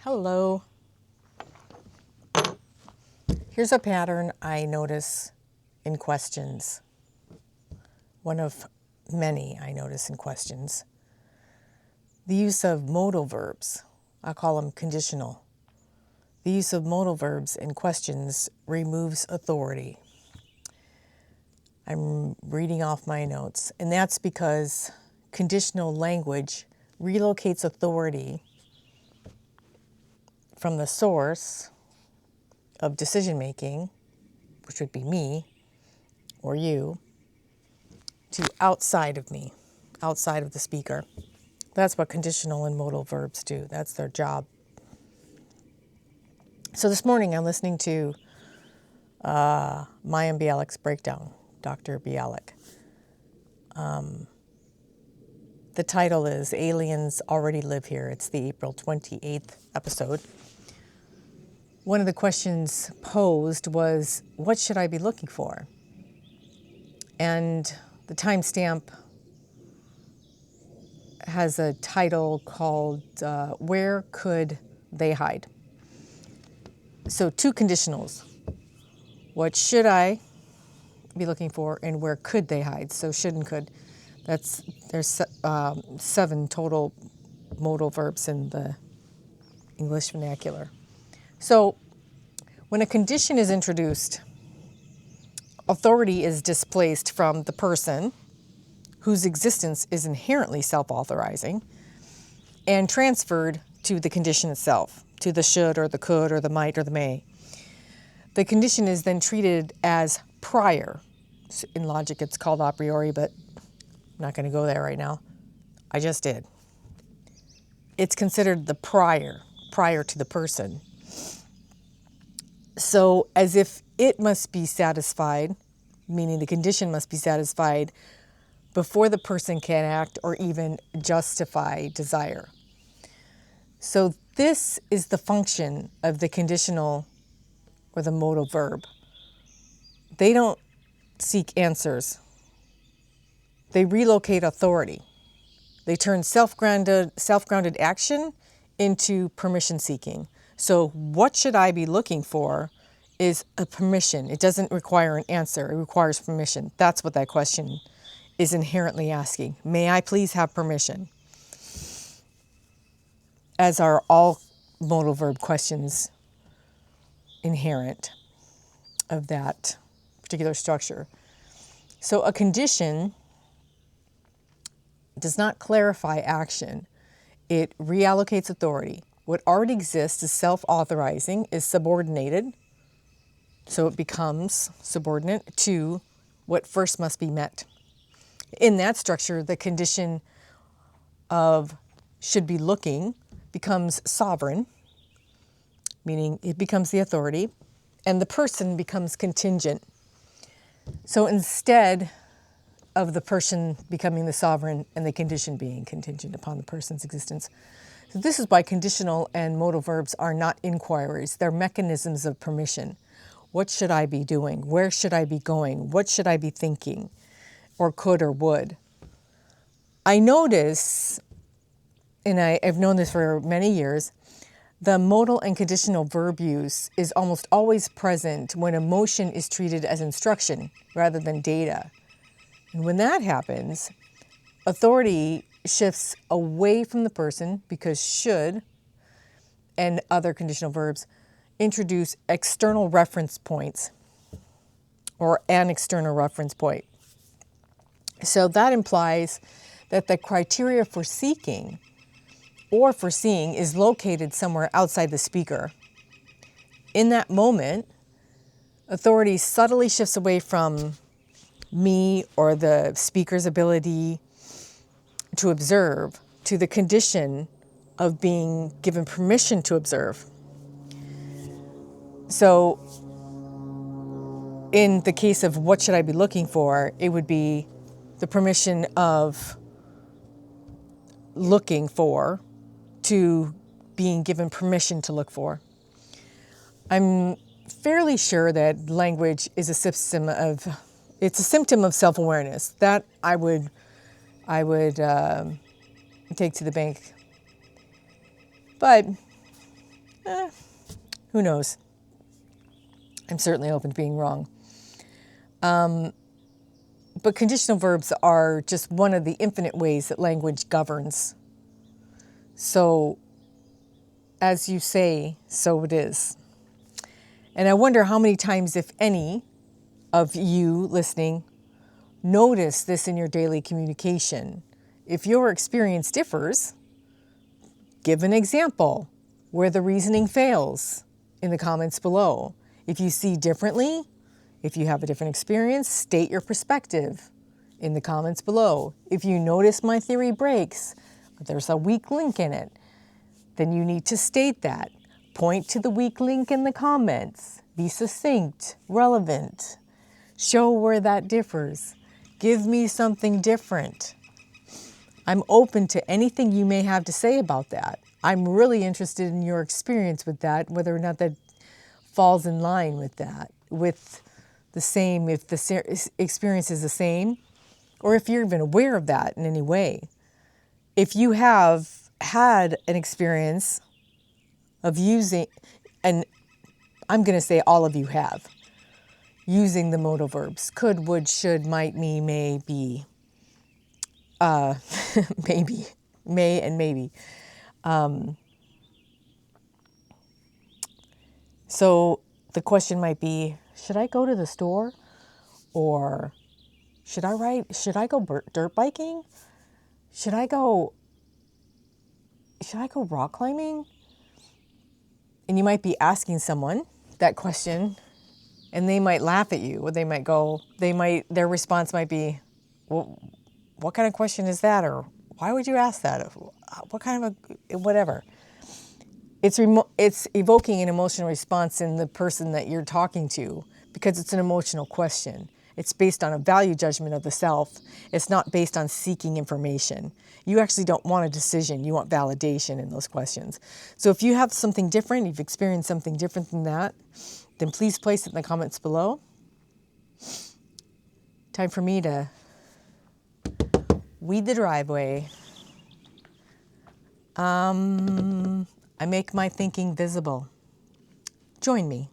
Hello. Here's a pattern I notice in questions. One of many I notice in questions. The use of modal verbs. I call them conditional. The use of modal verbs in questions removes authority. I'm reading off my notes, and that's because conditional language relocates authority from the source of decision making, which would be me or you, to outside of me, outside of the speaker. That's what conditional and modal verbs do. That's their job. So this morning I'm listening to Mayim Bialik's breakdown, Dr. Bialik. The title is Aliens Already Live Here. It's the April 28th episode. One of the questions posed was, what should I be looking for? And the timestamp has a title called, Where Could They Hide? So two conditionals. What should I be looking for and where could they hide? So should and could. There's 7 total modal verbs in the English vernacular. So when a condition is introduced, authority is displaced from the person whose existence is inherently self-authorizing and transferred to the condition itself, to the should or the could or the might or the may. The condition is then treated as prior. In logic, it's called a priori, but I'm not going to go there right now. I just did. It's considered the prior to the person. So as if it must be satisfied, meaning the condition must be satisfied before the person can act or even justify desire. So this is the function of the conditional or the modal verb. They don't seek answers. They relocate authority. They turn self-grounded action into permission seeking. So what should I be looking for is a permission. It doesn't require an answer. It requires permission. That's what that question is inherently asking. May I please have permission? As are all modal verb questions inherent of that particular structure. So a condition does not clarify action. It reallocates authority. What already exists is self-authorizing, is subordinated, so it becomes subordinate to what first must be met. In that structure, the condition of should be looking becomes sovereign, meaning it becomes the authority, and the person becomes contingent. So instead of the person becoming the sovereign and the condition being contingent upon the person's existence. So this is why conditional and modal verbs are not inquiries. They're mechanisms of permission. What should I be doing? Where should I be going? What should I be thinking? Or could or would. I notice, and I've known this for many years, the modal and conditional verb use is almost always present when emotion is treated as instruction rather than data. And when that happens, authority shifts away from the person because should and other conditional verbs introduce external reference points or an external reference point. So that implies that the criteria for seeking or for seeing is located somewhere outside the speaker. In that moment, authority subtly shifts away from me or the speaker's ability to observe to the condition of being given permission to observe. So in the case of what should I be looking for, it would be the permission of looking for to being given permission to look for. I'm fairly sure that language is a symptom of self-awareness. That I would take to the bank. But Who knows? I'm certainly open to being wrong. But conditional verbs are just one of the infinite ways that language governs. So, as you say, so it is. And I wonder how many times, if any, of you listening notice this in your daily communication. If your experience differs, give an example where the reasoning fails in the comments below. If you see differently, if you have a different experience, state your perspective in the comments below. If you notice my theory breaks, but there's a weak link in it, then you need to state that. Point to the weak link in the comments. Be succinct, relevant. Show where that differs. Give me something different. I'm open to anything you may have to say about that. I'm really interested in your experience with that, whether or not that falls in line with that, with the same, if the experience is the same, or if you're even aware of that in any way. If you have had an experience of using, and I'm going to say all of you have, using the modal verbs, could, would, should, might, me, may, be, maybe, may and maybe. So the question might be, should I go to the store? Or should I go dirt biking? Should I go rock climbing? And you might be asking someone that question and they might laugh at you, or their response might be, well, what kind of question is that? Or why would you ask that? What kind of whatever. It's evoking an emotional response in the person that you're talking to because it's an emotional question. It's based on a value judgment of the self. It's not based on seeking information. You actually don't want a decision. You want validation in those questions. So if you have something different, you've experienced something different than that, then please place it in the comments below. Time for me to weed the driveway. I make my thinking visible. Join me.